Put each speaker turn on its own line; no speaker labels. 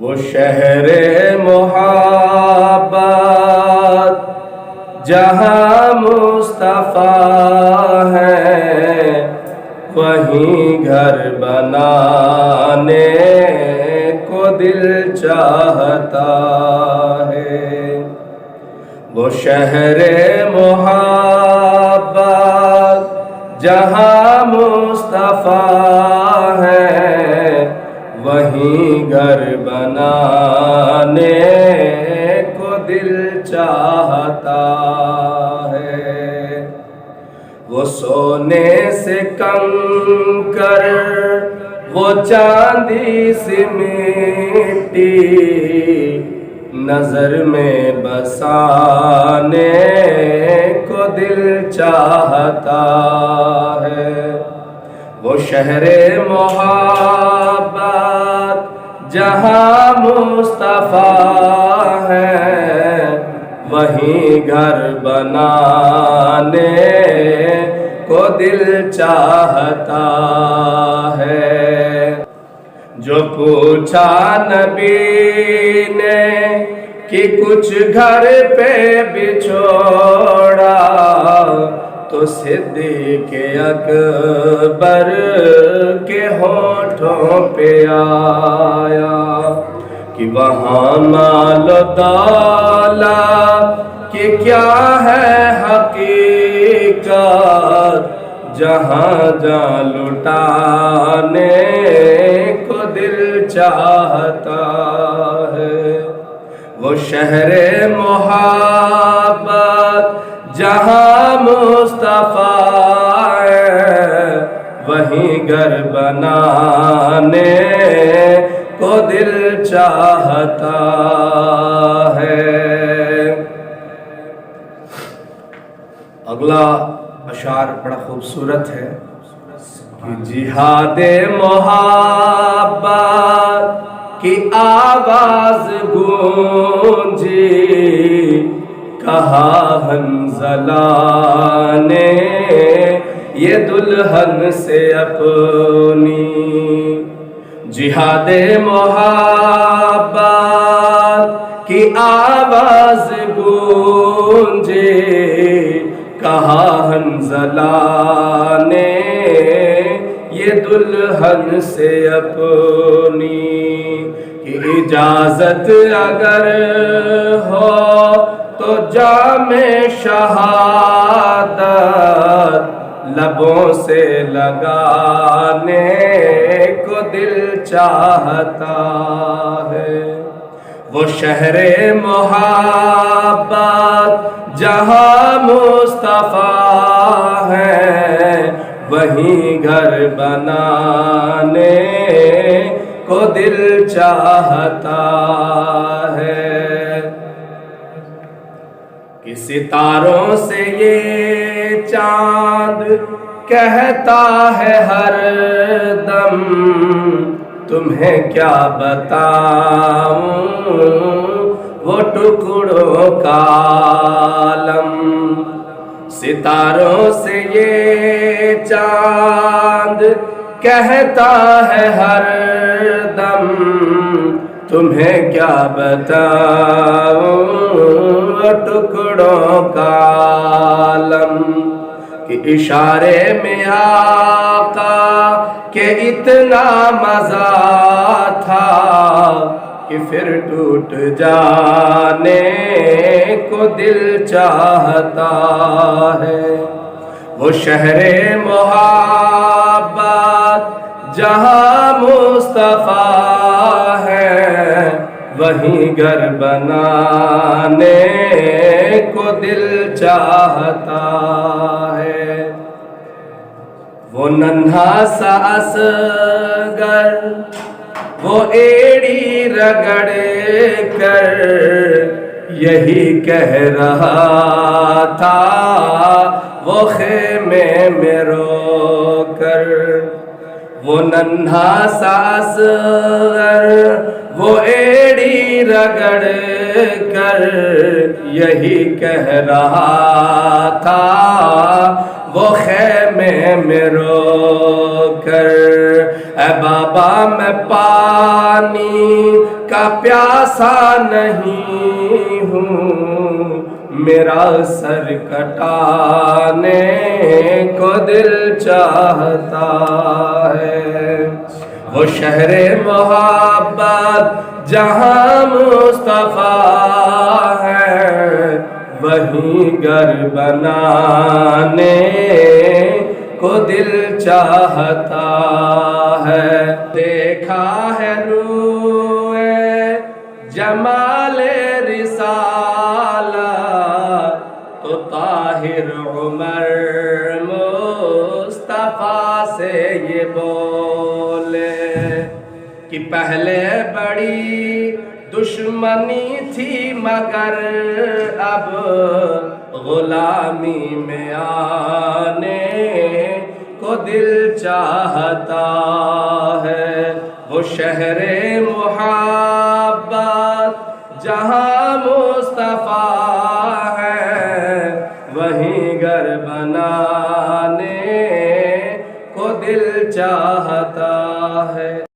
وہ شہر محبت جہاں مصطفیٰ ہے، وہیں گھر بنانے کو دل چاہتا ہے۔ وہ شہر محبت جہاں مصطفیٰ ہے، وہیں گھر بنانے کو دل چاہتا ہے۔ وہ سونے سے کنکر، وہ چاندی سے مٹی، نظر میں بسانے کو دل چاہتا ہے۔ وہ شہر محبت جہاں مصطفیٰ ہے، وہیں گھر بنانے کو دل چاہتا ہے۔ جو پوچھا نبی نے کہ کچھ گھر پہ بچھوڑا، تو صدیق اکبر کے ہونٹوں پہ آیا کہ وہاں مال و دولت کہ کیا ہے حقیقت، جہاں جہاں لٹانے کو دل چاہتا ہے۔ وہ شہر محبت جہاں مصطفیٰ ہے، وہیں گھر بنانے کو دل چاہتا ہے۔ اگلا اشعار بڑا خوبصورت ہے کہ جہاد محبت کی آواز گونجی، کہا حنظلہ نے یہ دلہن سے اپنی۔ جہاد محبت کی آواز گونجے، کہا حنظلہ نے یہ دلہن سے اپنی، کہ اجازت اگر ہو تو جام شہادت لبوں سے لگانے کو دل چاہتا ہے۔ وہ شہر محبت جہاں مصطفیٰ ہے، وہیں گھر بنانے کو دل چاہتا ہے۔ کہ ستاروں سے یہ چاند کہتا ہے ہر دم، تمہیں کیا بتاؤں وہ ٹکڑوں کا عالم۔ ستاروں سے یہ چاند کہتا ہے ہر دم، تمہیں کیا بتاؤں وہ ٹکڑوں کا عالم۔ کہ اشارے میں آقا کہ اتنا مزہ تھا کہ پھر ٹوٹ جانے کو دل چاہتا ہے۔ وہ شہر محبت جہاں مصطفیٰ ہے، وہیں گھر بنانے کو دل چاہتا ہے۔ وہ ننھا سا اصغر وہ ایڑی رگڑ کر یہی کہہ رہا تھا وہ خیمے میں رو کر۔ وہ ننھا سا اصغر وہ ایڑی رگڑ کر یہی کہہ رہا تھا وہ خیمے میں رو کر، اے بابا میں پانی کا کا پیاسا نہیں ہوں، میرا سر کٹانے کو دل چاہتا ہے۔ وہ شہر محبت جہاں مصطفیٰ ہے، وہیں گھر بنانے کو دل چاہتا ہے۔ دیکھا ہے روئے جمال رسالت تو طاہر عمر مصطفیٰ سے یہ بولے کہ پہلے بڑی دشمنی تھی مگر اب غلامی میں آنے کو دل چاہتا ہے۔ وہ شہر محبت جہاں مصطفیٰ ہے، وہیں گھر بنانے کو دل چاہتا ہے۔